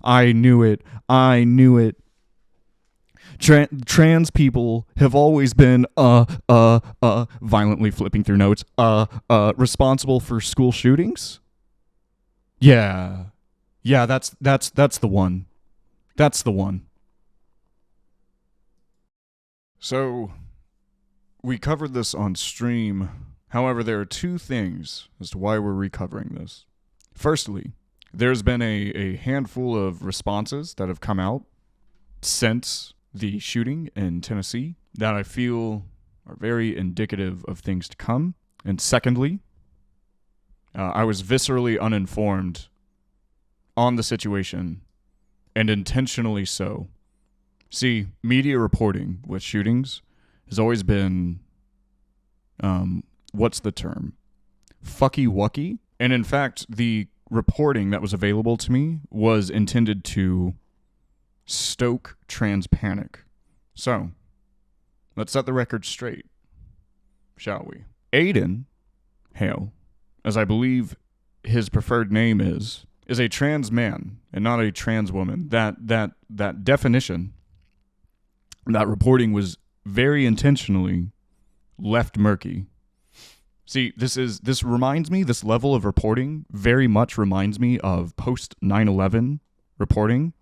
I knew it. Trans people have always been violently flipping through notes, responsible for school shootings. Yeah, that's the one. That's the one. So, we covered this on stream. However, there are two things as to why we're recovering this. Firstly, there's been a handful of responses that have come out since the shooting in Tennessee that I feel are very indicative of things to come. And secondly, I was viscerally uninformed on the situation, and intentionally so. See, media reporting with shootings has always been, what's the term? Fucky-wucky. And in fact, the reporting that was available to me was intended to stoke trans panic. So, let's set the record straight, shall we? Aiden Hale, as I believe his preferred name is a trans man and not a trans woman. That definition, that reporting was very intentionally left murky. See, this level of reporting very much reminds me of post 9/11 reporting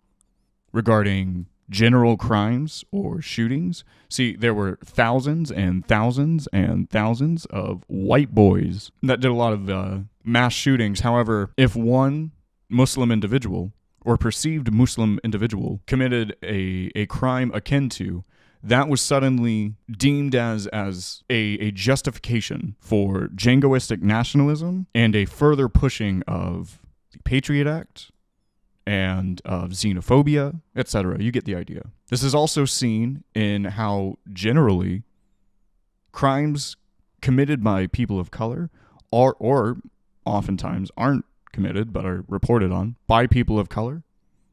regarding general crimes or shootings. See, there were thousands and thousands and thousands of white boys that did a lot of mass shootings. However, if one Muslim individual or perceived Muslim individual committed a crime akin to, that was suddenly deemed as a justification for jingoistic nationalism and a further pushing of the Patriot Act and of xenophobia, etc. You get the idea. This is also seen in how generally crimes committed by people of color are, or oftentimes aren't committed but are reported on by people of color,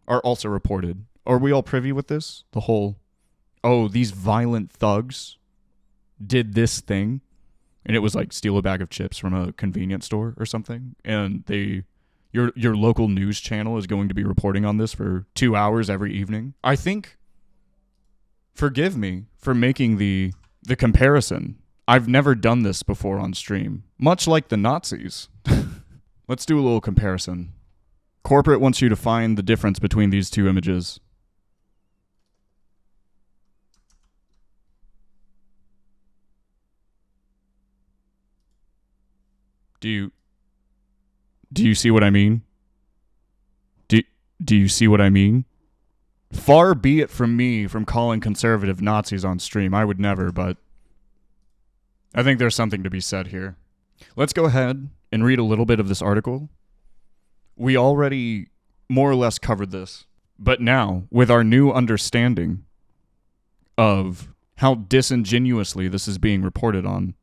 are also reported. Are we all privy with this? The whole, oh, these violent thugs did this thing, and it was like steal a bag of chips from a convenience store or something, and your local news channel is going to be reporting on this for 2 hours every evening. I think, forgive me for making the comparison. I've never done this before on stream, much like the Nazis. Let's do a little comparison. Corporate wants you to find the difference between these two images. Do you see what I mean? Do you see what I mean? Far be it from me from calling conservative Nazis on stream. I would never, but I think there's something to be said here. Let's go ahead and read a little bit of this article. We already more or less covered this, but now, with our new understanding of how disingenuously this is being reported on,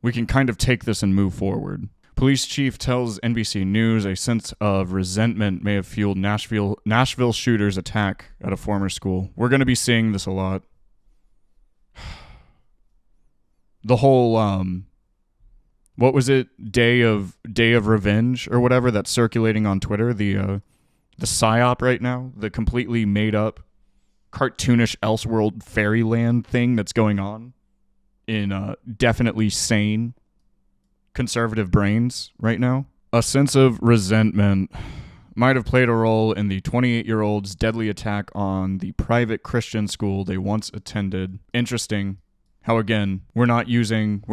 we can kind of take this and move forward. Police chief tells NBC News a sense of resentment may have fueled Nashville shooter's attack at a former school. We're going to be seeing this a lot. The whole, what was it? Day of Revenge or whatever that's circulating on Twitter. The psyop right now, the completely made up, cartoonish Elseworld fairyland thing that's going on in definitely sane conservative brains right now. A sense of resentment might have played a role in the 28-year-old's deadly attack on the private Christian school they once attended. Interesting how, again, we're not using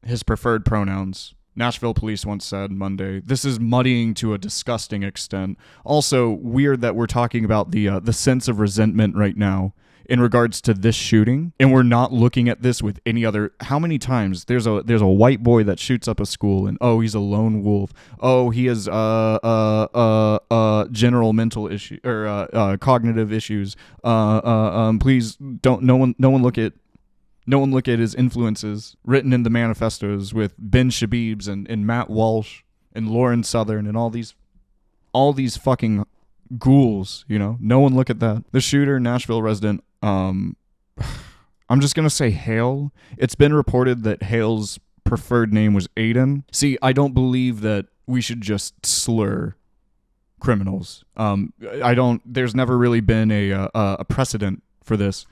his preferred pronouns. Nashville police once said Monday, this is muddying to a disgusting extent. Also, weird that we're talking about the sense of resentment right now in regards to this shooting, and we're not looking at this with any other. How many times there's a white boy that shoots up a school, and oh, he's a lone wolf. Oh, he has general mental issue or cognitive issues. Please don't. No one look at his influences written in the manifestos with Ben Shabibs and Matt Walsh and Lauren Southern and all these fucking ghouls, you know. No one look at that. The shooter, Nashville resident, I'm just going to say Hale. It's been reported that Hale's preferred name was Aiden. See, I don't believe that we should just slur criminals. There's never really been a precedent for this.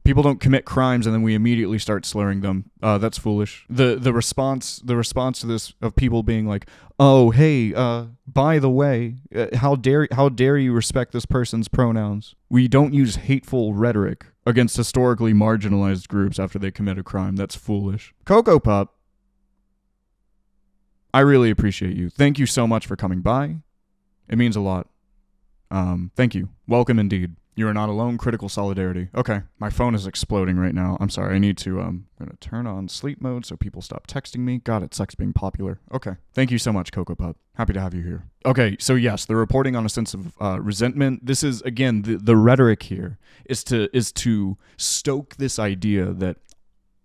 People don't commit crimes and then we immediately start slurring them. That's foolish. The response to this of people being like, "Oh, hey, by the way, how dare you respect this person's pronouns?" We don't use hateful rhetoric against historically marginalized groups after they commit a crime. That's foolish. Cocoa Pup, I really appreciate you. Thank you so much for coming by. It means a lot. Thank you. Welcome indeed. You are not alone. Critical solidarity. Okay, my phone is exploding right now. I'm sorry. I need to, I'm going to turn on sleep mode so people stop texting me. God, it sucks being popular. Okay. Thank you so much, Cocoa Pup. Happy to have you here. Okay, so yes, the reporting on a sense of resentment. This is, again, the rhetoric here is to stoke this idea that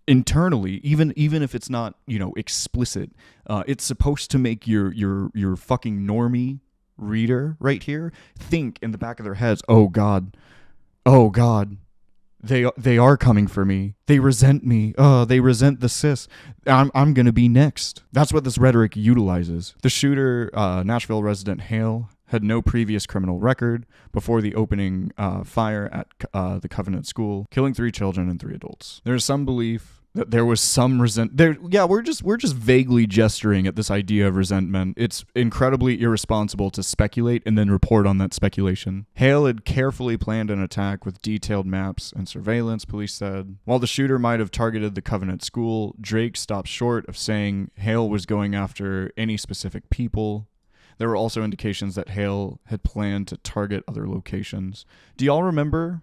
internally, even if it's not, explicit, it's supposed to make your fucking normie reader right here think in the back of their heads, oh god, they are coming for me, they resent me, they resent the cis, I'm gonna be next. That's what this rhetoric utilizes. The shooter, Nashville resident Hale, had no previous criminal record before the opening fire at the Covenant School, killing 3 children and 3 adults. There's some belief that there was some we're just vaguely gesturing at this idea of resentment. It's incredibly irresponsible to speculate and then report on that speculation. Hale had carefully planned an attack with detailed maps and surveillance, police said. While the shooter might have targeted the Covenant School, Drake stopped short of saying Hale was going after any specific people. There were also indications that Hale had planned to target other locations. Do y'all remember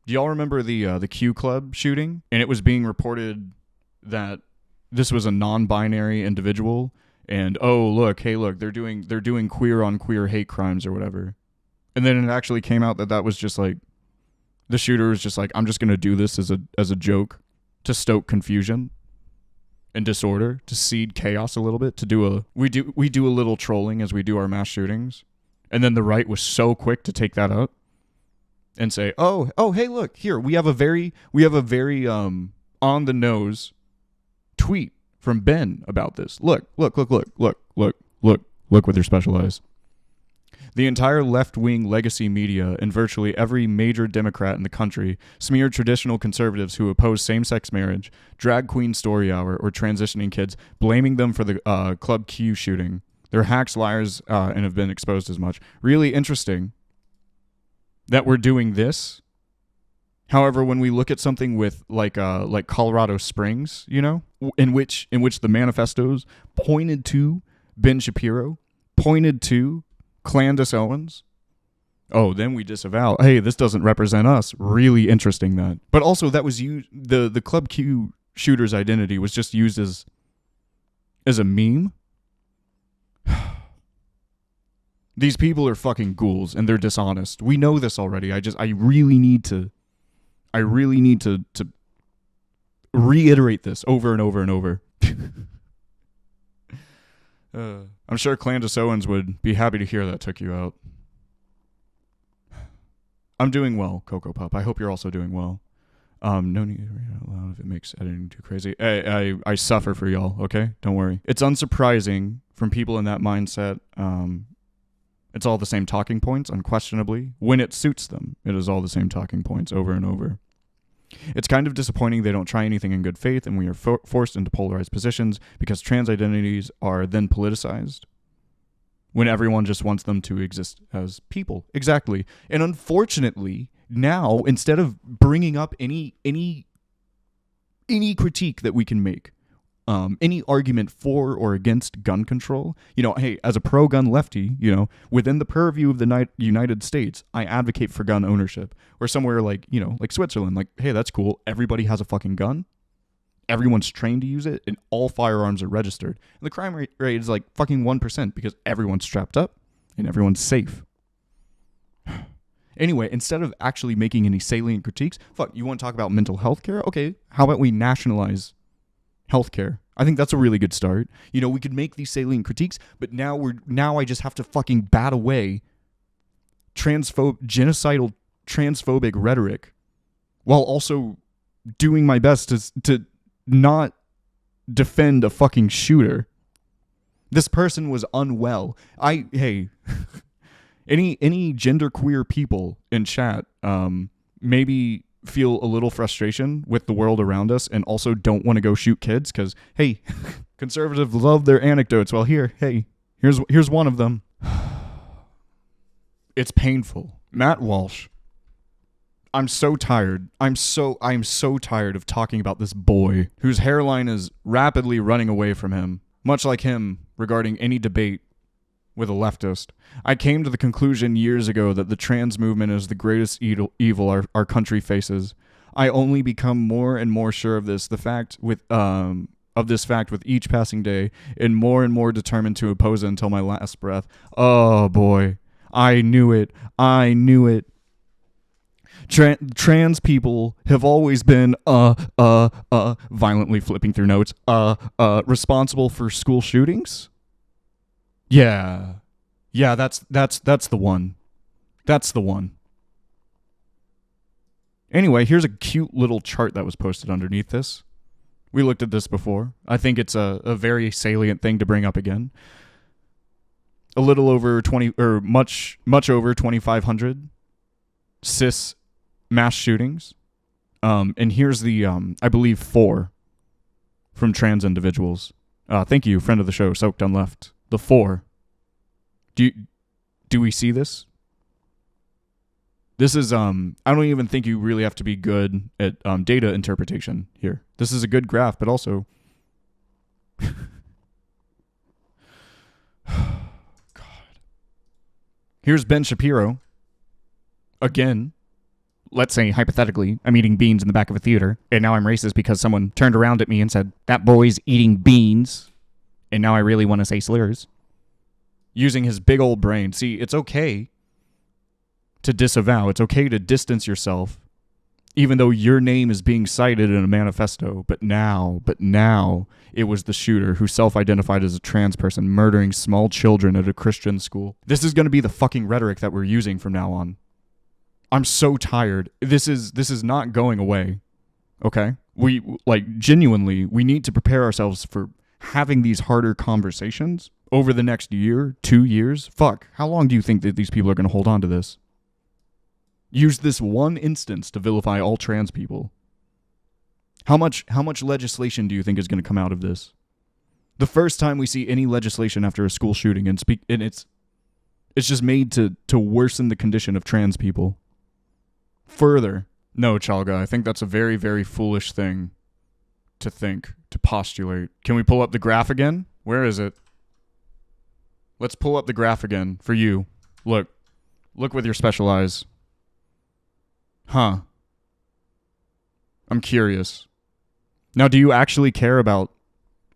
the Q Club shooting? And it was being reported that this was a non-binary individual, and they're doing queer on queer hate crimes or whatever. And then it actually came out that was just like the shooter was just like, I'm just gonna do this as a joke to stoke confusion and disorder, to seed chaos a little bit, we do a little trolling as we do our mass shootings. And then the right was so quick to take that up and say, oh, hey, look, here, we have a very on the nose tweet from Ben about this. Look with your special eyes. The entire left-wing legacy media and virtually every major Democrat in the country smeared traditional conservatives who oppose same-sex marriage, drag queen story hour, or transitioning kids, blaming them for the Club Q shooting. They're hacks, liars, and have been exposed as much. Really interesting that we're doing this. However, when we look at something with like Colorado Springs, in which the manifestos pointed to Ben Shapiro, pointed to Clandis Owens, then we disavow. Hey, this doesn't represent us. Really interesting that. But also that was used, the Club Q shooter's identity was just used as a meme. These people are fucking ghouls and they're dishonest. We know this already. I really need to reiterate this over and over and over. I'm sure Clandis Owens would be happy to hear that took you out. I'm doing well, Cocoa Pup. I hope you're also doing well. No need to read out loud if it makes editing too crazy. I suffer for y'all, okay? Don't worry. It's unsurprising from people in that mindset. It's all the same talking points, unquestionably. When it suits them, it is all the same talking points over and over. It's kind of disappointing they don't try anything in good faith, and we are forced into polarized positions because trans identities are then politicized when everyone just wants them to exist as people. Exactly. And unfortunately, now, instead of bringing up any critique that we can make, any argument for or against gun control, hey, as a pro-gun lefty, within the purview of the United States, I advocate for gun ownership. Or somewhere like Switzerland, like, hey, that's cool. Everybody has a fucking gun. Everyone's trained to use it, and all firearms are registered. And the crime rate is like fucking 1% because everyone's strapped up and everyone's safe. Anyway, instead of actually making any salient critiques, you want to talk about mental health care? Okay, how about we nationalize healthcare? I think that's a really good start. We could make these salient critiques, but now I just have to fucking bat away genocidal transphobic rhetoric while also doing my best to not defend a fucking shooter. This person was unwell. Hey, any genderqueer people in chat, maybe feel a little frustration with the world around us and also don't want to go shoot kids because, hey, conservatives love their anecdotes. Well, here's one of them. It's painful. Matt Walsh. I'm so tired. I'm so tired of talking about this boy whose hairline is rapidly running away from him, much like him regarding any debate with a leftist. I came to the conclusion years ago that the trans movement is the greatest evil our country faces. I only become more and more sure of this fact with each passing day, and more determined to oppose it until my last breath. Oh boy, I knew it. Trans people have always been violently flipping through notes, responsible for school shootings. Yeah, that's the one. That's the one. Anyway, here's a cute little chart that was posted underneath this. We looked at this before. I think it's a very salient thing to bring up again. A little over 20, or much over 2,500 cis mass shootings. And here's the, I believe, 4 from trans individuals. Thank you, friend of the show, Soaked on Left. The 4. Do we see this? This is, I don't even think you really have to be good at data interpretation here. This is a good graph, but also... God. Here's Ben Shapiro. Again. Let's say, hypothetically, I'm eating beans in the back of a theater, and now I'm racist because someone turned around at me and said, that boy's eating beans, and now I really want to say slurs. Using his big old brain. See, it's okay to disavow. It's okay to distance yourself, even though your name is being cited in a manifesto. But now, it was the shooter who self-identified as a trans person murdering small children at a Christian school. This is going to be the fucking rhetoric that we're using from now on. I'm so tired. This is not going away. Okay? We, genuinely, we need to prepare ourselves for having these harder conversations over the next year, 2 years. Fuck. How long do you think that these people are going to hold on to this? Use this one instance to vilify all trans people. How much legislation do you think is going to come out of this? The first time we see any legislation after a school shooting and it's just made to worsen the condition of trans people. Further, no, Chalga, I think that's a very, very foolish thing to think, to postulate. Can we pull up the graph again? Where is it? Let's pull up the graph again for you. Look with your special eyes. Huh. I'm curious. Now, do you actually care about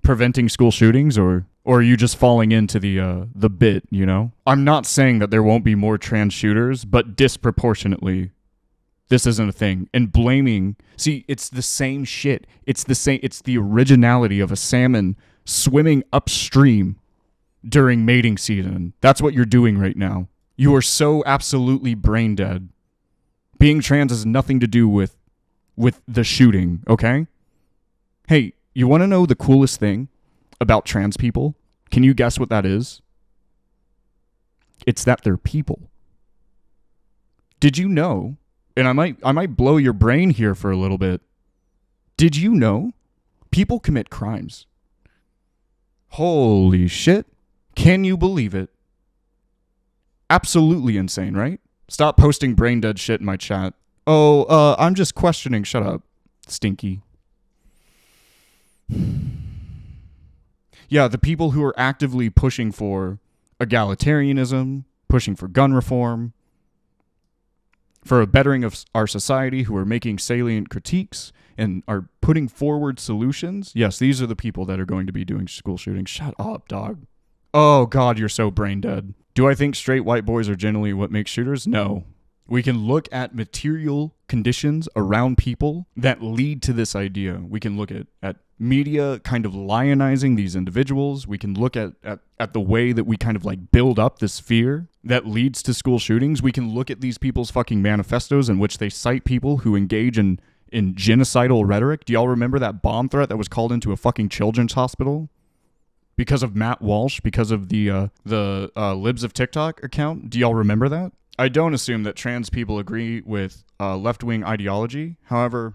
preventing school shootings, or are you just falling into the bit, you know? I'm not saying that there won't be more trans shooters, but disproportionately, this isn't a thing. And blaming, see, it's the same shit. It's the originality of a salmon swimming upstream during mating season. That's what you're doing right now. You are so absolutely brain dead. Being trans has nothing to do with the shooting, okay? Hey, you want to know the coolest thing about trans people? Can you guess what that is? It's that they're people. Did you know, and I might blow your brain here for a little bit. Did you know people commit crimes? Holy shit. Can you believe it? Absolutely insane, right? Stop posting brain dead shit in my chat. Oh, I'm just questioning. Shut up. Stinky. Yeah, the people who are actively pushing for egalitarianism, pushing for gun reform, for a bettering of our society, who are making salient critiques and are putting forward solutions. Yes, these are the people that are going to be doing school shootings. Shut up, dog. Oh, God, you're so brain dead. Do I think straight white boys are generally what makes shooters? No. We can look at material conditions around people that lead to this idea. We can look at media kind of lionizing these individuals. We can look at the way that we kind of like build up this fear that leads to school shootings. We can look at these people's fucking manifestos in which they cite people who engage in genocidal rhetoric. Do y'all remember that bomb threat that was called into a fucking children's hospital? because of Matt Walsh, because of the Libs of TikTok account. Do y'all remember that? I don't assume that trans people agree with left-wing ideology. However,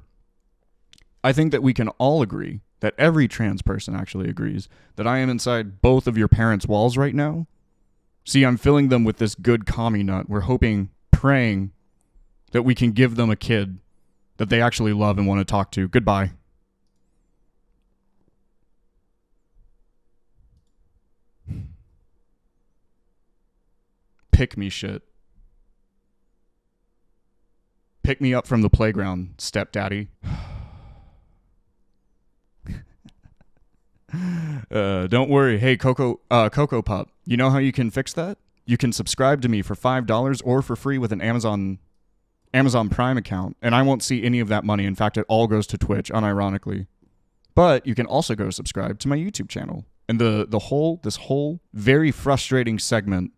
I think that we can all agree, that every trans person actually agrees, that I am inside both of your parents' walls right now. See, I'm filling them with this good commie nut. We're hoping, praying, that we can give them a kid that they actually love and want to talk to. Goodbye. Pick me shit. Pick me up from the playground, stepdaddy. Don't worry. Hey, Coco Pup, you know how you can fix that? You can subscribe to me for $5 or for free with an Amazon Prime account, and I won't see any of that money. In fact, it all goes to Twitch, unironically. But you can also go subscribe to my YouTube channel, and this whole very frustrating segment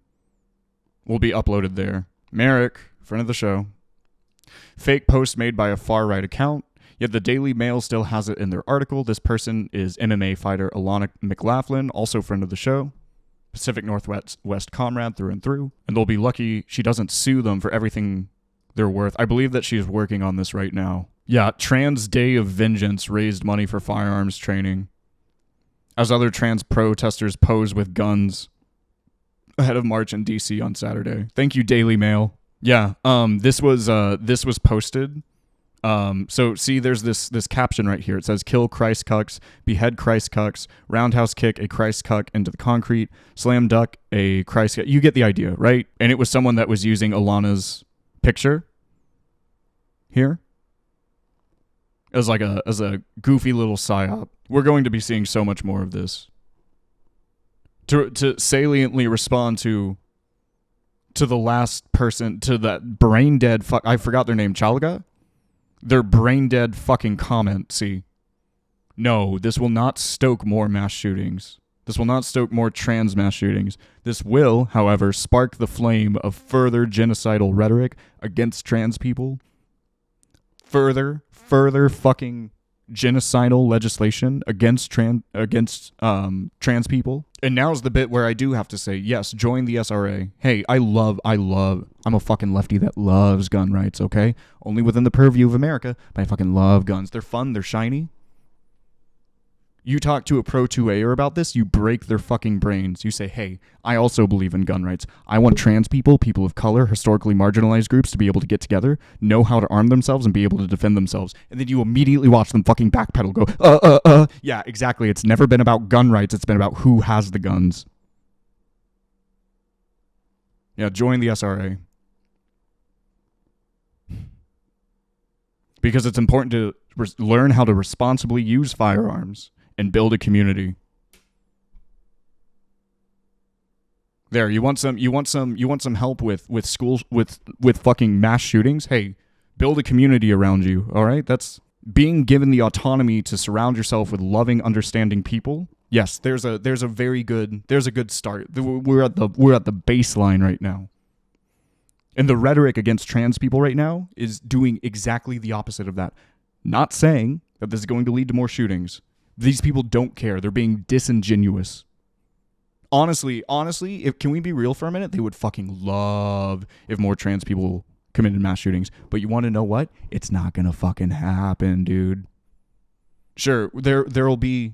will be uploaded there. Merrick, friend of the show. Fake post made by a far-right account, yet the Daily Mail still has it in their article. This person is MMA fighter Alana McLaughlin, also friend of the show. Pacific Northwest comrade through and through. And they'll be lucky she doesn't sue them for everything they're worth. I believe that she's working on this right now. Yeah, Trans Day of Vengeance raised money for firearms training, as other trans protesters pose with guns ahead of march in DC on Saturday. Thank you, Daily Mail. Yeah, this was posted. So see, there's this caption right here. It says, "Kill Christ cucks, behead Christ cucks, roundhouse kick a Christ cuck into the concrete, slam duck a Christ cuck." You get the idea, right? And it was someone that was using Alana's picture here as a goofy little psyop. We're going to be seeing so much more of this. To saliently respond to the last person, to that brain dead fuck, I forgot their name, Chalga? Their brain dead fucking comment, see. No, this will not stoke more mass shootings. This will not stoke more trans mass shootings. This will, however, spark the flame of further genocidal rhetoric against trans people. Further fucking genocidal legislation against trans people. And now's the bit where I do have to say, yes, join the SRA. Hey, I'm a fucking lefty that loves gun rights, okay? Only within the purview of America, but I fucking love guns. They're fun, they're shiny. You talk to a pro 2A'er about this, you break their fucking brains. You say, hey, I also believe in gun rights. I want trans people, people of color, historically marginalized groups to be able to get together, know how to arm themselves, and be able to defend themselves. And then you immediately watch them fucking backpedal, go, Yeah, exactly. It's never been about gun rights. It's been about who has the guns. Yeah, join the SRA. Because it's important to learn how to responsibly use firearms and build a community. There, you want some help with schools with fucking mass shootings? Hey, build a community around you, all right? That's being given the autonomy to surround yourself with loving, understanding people. Yes, there's a good start. We're at the baseline right now. And the rhetoric against trans people right now is doing exactly the opposite of that. Not saying that this is going to lead to more shootings. These people don't care. They're being disingenuous. Honestly, can we be real for a minute? They would fucking love if more trans people committed mass shootings. But you want to know what? It's not going to fucking happen, dude. Sure, there'll be,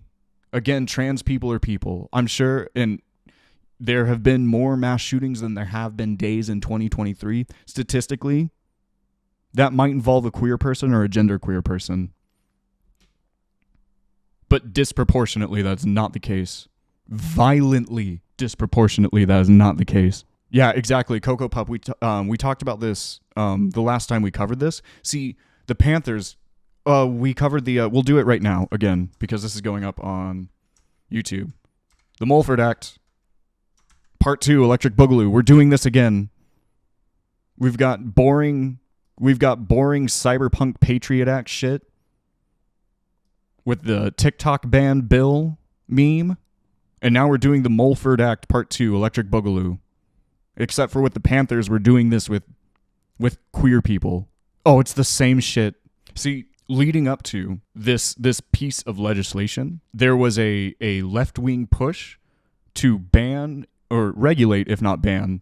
again, trans people are people. I'm sure, and there have been more mass shootings than there have been days in 2023. Statistically, that might involve a queer person or a genderqueer person. But disproportionately, that's not the case. Violently, disproportionately, that is not the case. Yeah, exactly. Coco Pup, we talked about this the last time we covered this. See, the Panthers, we covered we'll do it right now again, because this is going up on YouTube. The Mulford Act, Part 2, Electric Boogaloo. We're doing this again. We've got boring cyberpunk Patriot Act shit with the TikTok ban bill meme. And now we're doing the Mulford Act Part 2, Electric Boogaloo. Except for with the Panthers, we're doing this with queer people. Oh, it's the same shit. See, leading up to this piece of legislation, there was a left-wing push to ban or regulate, if not ban,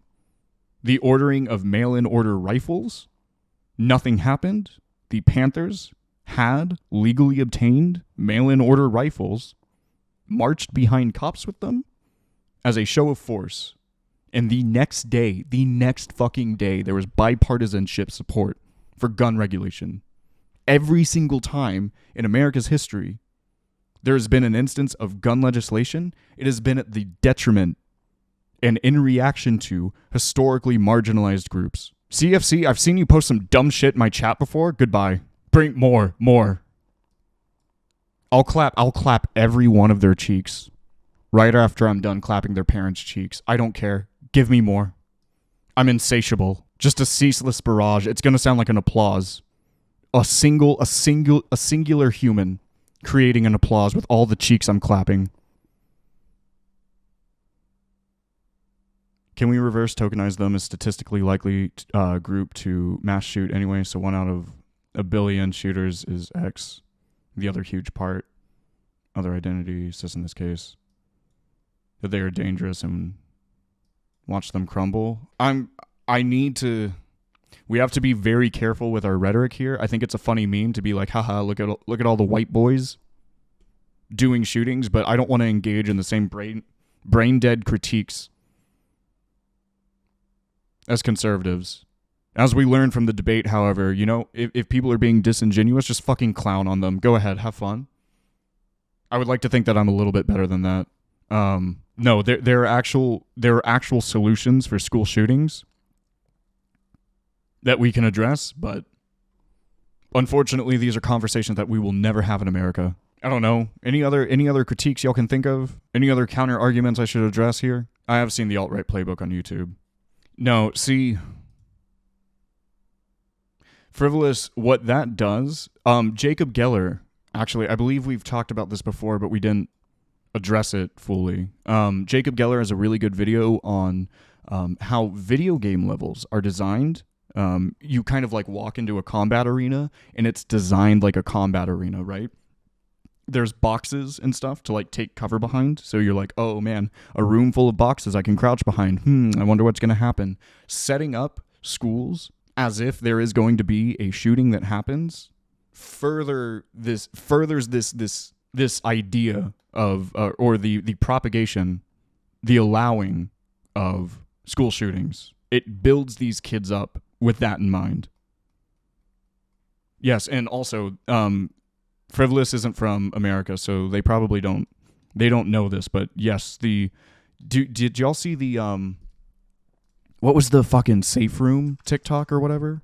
the ordering of mail-in order rifles. Nothing happened. The Panthers had legally obtained mail-in order rifles, marched behind cops with them as a show of force. And the next fucking day, there was bipartisanship support for gun regulation. Every single time in America's history there has been an instance of gun legislation, it has been at the detriment and in reaction to historically marginalized groups. CFC, I've seen you post some dumb shit in my chat before. Goodbye. Bring more. I'll clap every one of their cheeks right after I'm done clapping their parents' cheeks. I don't care. Give me more. I'm insatiable. Just a ceaseless barrage. It's going to sound like an applause. A singular human creating an applause with all the cheeks I'm clapping. Can we reverse tokenize them as statistically likely group to mass shoot anyway? So 1 out of a billion shooters is X. The other huge part, other identity, says in this case, that they are dangerous and watch them crumble. We have to be very careful with our rhetoric here. I think it's a funny meme to be like, haha, look at all the white boys doing shootings, but I don't want to engage in the same brain dead critiques as conservatives. As we learned from the debate, however, if people are being disingenuous, just fucking clown on them. Go ahead, have fun. I would like to think that I'm a little bit better than that. No, there are actual solutions for school shootings that we can address, but unfortunately, these are conversations that we will never have in America. I don't know. Any other critiques y'all can think of? Any other counter arguments I should address here? I have seen the alt-right playbook on YouTube. No, see, frivolous, what that does, Jacob Geller, actually, I believe we've talked about this before, but we didn't address it fully. Jacob Geller has a really good video on how video game levels are designed. You kind of like walk into a combat arena, and it's designed like a combat arena, right? There's boxes and stuff to like take cover behind. So you're like, oh man, a room full of boxes I can crouch behind. I wonder what's going to happen. Setting up schools as if there is going to be a shooting that happens furthers this idea of or the propagation, the allowing of school shootings. It builds these kids up with that in mind. Yes, and also Frivolous isn't from America, so they probably don't know this, but yes, did y'all see the what was the fucking safe room TikTok or whatever?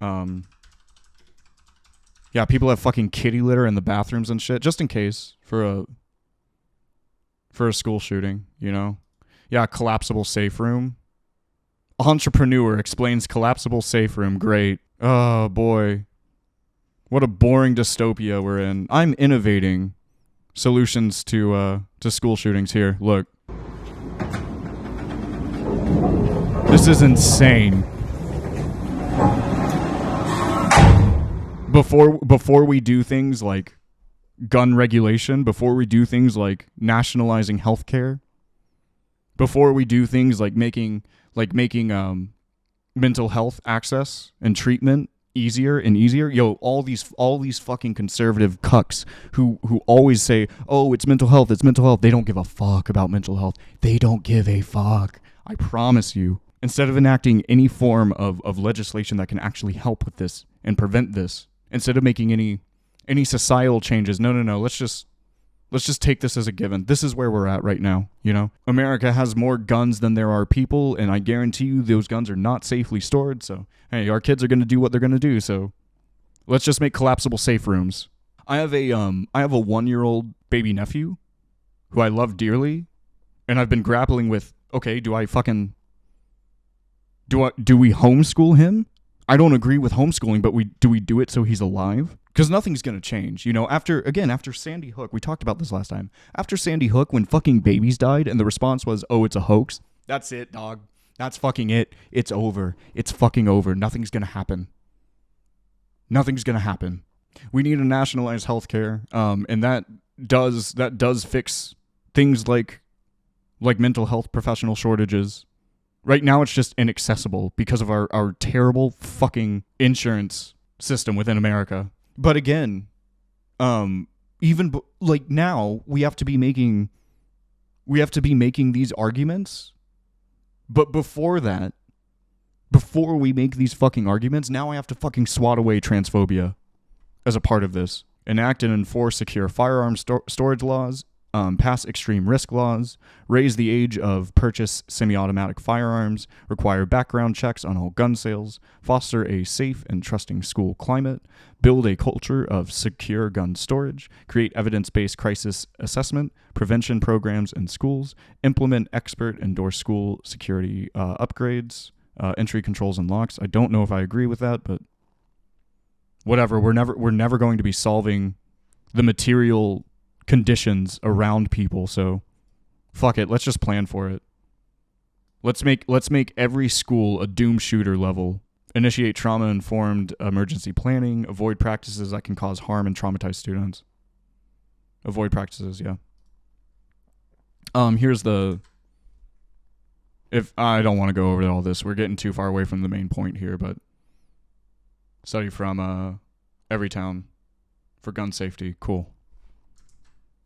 Yeah, people have fucking kitty litter in the bathrooms and shit, just in case for a school shooting, Yeah, collapsible safe room. Entrepreneur explains collapsible safe room. Great. Oh boy. What a boring dystopia we're in. I'm innovating solutions to school shootings here. Look. This is insane. Before we do things like gun regulation, before we do things like nationalizing healthcare, before we do things like making mental health access and treatment easier and easier, all these fucking conservative cucks who always say, oh, it's mental health, they don't give a fuck about mental health. They don't give a fuck. I promise you. Instead of enacting any form of legislation that can actually help with this and prevent this, instead of making any societal changes, no, let's just take this as a given. This is where we're at right now, America has more guns than there are people, and I guarantee you those guns are not safely stored, so, hey, our kids are going to do what they're going to do, so let's just make collapsible safe rooms. I have a 1-year-old baby nephew who I love dearly, and I've been grappling with, okay, do we homeschool him? I don't agree with homeschooling, but do we do it so he's alive? Because nothing's going to change. After Sandy Hook, we talked about this last time. After Sandy Hook, when fucking babies died and the response was, oh, it's a hoax. That's it, dog. That's fucking it. It's over. It's fucking over. Nothing's going to happen. Nothing's going to happen. We need to nationalize healthcare, and that does fix things like mental health professional shortages. Right now, it's just inaccessible because of our terrible fucking insurance system within America. But again, like now, we have to be making these arguments. But before that, before we make these fucking arguments, now I have to fucking swat away transphobia as a part of this. Enact and enforce secure firearms storage laws, pass extreme risk laws, raise the age of purchase semi-automatic firearms, require background checks on all gun sales, foster a safe and trusting school climate, build a culture of secure gun storage, create evidence-based crisis assessment, prevention programs in schools, implement expert-endorsed school security upgrades, entry controls and locks. I don't know if I agree with that, but whatever. We're never going to be solving the material conditions around people, so fuck it. Let's just plan for it. Let's make every school a doom shooter level. Initiate trauma-informed emergency planning. Avoid practices that can cause harm and traumatize students. Avoid practices, yeah. Here's the... If I don't want to go over all this, we're getting too far away from the main point here, but study from Everytown for gun safety. Cool.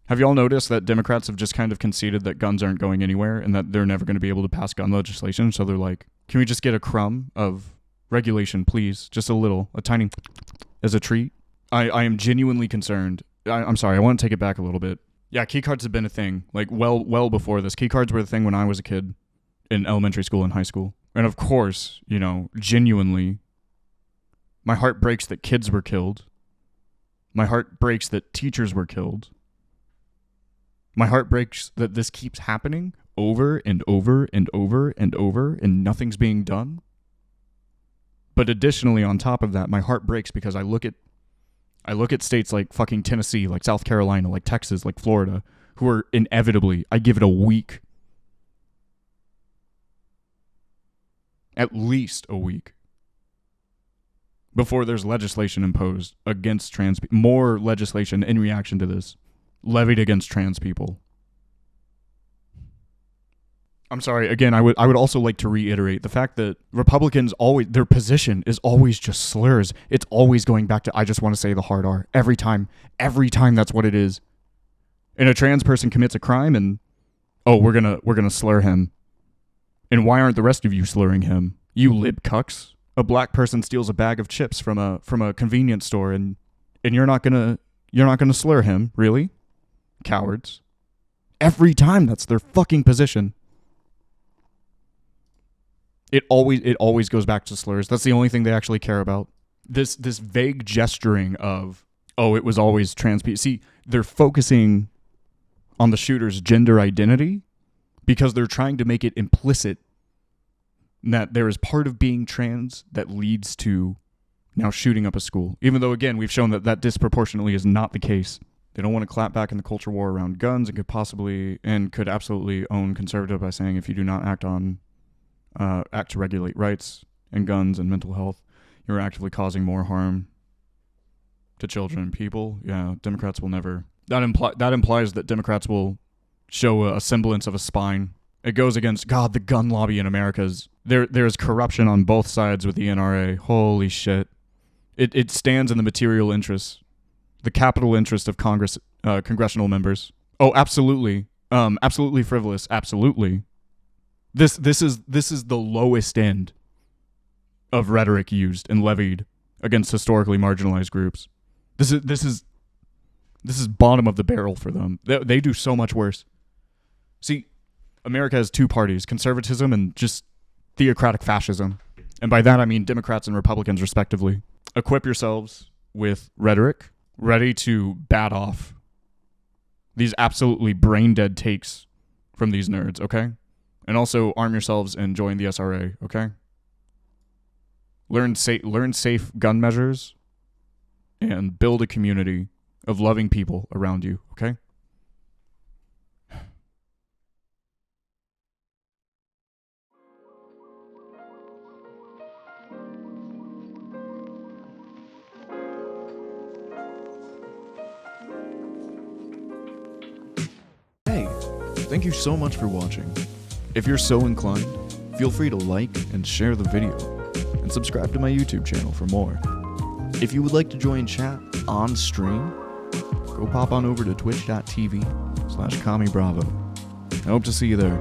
Have you all noticed that Democrats have just kind of conceded that guns aren't going anywhere and that they're never going to be able to pass gun legislation? So they're like, can we just get a crumb of regulation, please? Just a tiny as a treat. I am genuinely concerned. I'm sorry, I want to take it back a little bit. Yeah, keycards have been a thing, like well before this. Keycards were the thing when I was a kid in elementary school and high school. And of course, genuinely, my heart breaks that kids were killed. My heart breaks that teachers were killed. My heart breaks that this keeps happening over and over and over and over and nothing's being done. But additionally, on top of that, my heart breaks because I look at states like fucking Tennessee, like South Carolina, like Texas, like Florida, who are inevitably, I give it a week, at least a week, before there's legislation imposed against trans people. More legislation in reaction to this levied against trans people. I'm sorry, again, I would also like to reiterate the fact that Republicans their position is always just slurs. It's always going back to, I just want to say the hard R. Every time that's what it is. And a trans person commits a crime and, we're gonna slur him. And why aren't the rest of you slurring him? You lib cucks. A black person steals a bag of chips from a convenience store and you're not gonna slur him, really? Cowards. Every time that's their fucking position. It always goes back to slurs. That's the only thing they actually care about. This vague gesturing of, it was always trans people. See, they're focusing on the shooter's gender identity because they're trying to make it implicit that there is part of being trans that leads to now shooting up a school. Even though, again, we've shown that disproportionately is not the case. They don't want to clap back in the culture war around guns and could absolutely own conservative by saying if you do not act to regulate rights and guns and mental health, you're actively causing more harm to children and people. Yeah, Democrats will never. That implies that Democrats will show a semblance of a spine. It goes against, God, the gun lobby in America there's corruption on both sides with the NRA. Holy shit. It stands in the material interests, the capital interest of congressional members. Oh, absolutely. Absolutely frivolous. Absolutely. This is the lowest end of rhetoric used and levied against historically marginalized groups. This is bottom of the barrel for them. They do so much worse. See, America has two parties, conservatism and just theocratic fascism. And by that I mean Democrats and Republicans respectively. Equip yourselves with rhetoric, ready to bat off these absolutely brain-dead takes from these nerds, okay? And also arm yourselves and join the SRA, okay? Learn safe gun measures and build a community of loving people around you, okay? Thank you so much for watching. If you're so inclined, feel free to like and share the video, and subscribe to my YouTube channel for more. If you would like to join chat on stream, go pop on over to twitch.tv/CommieBravo. I hope to see you there.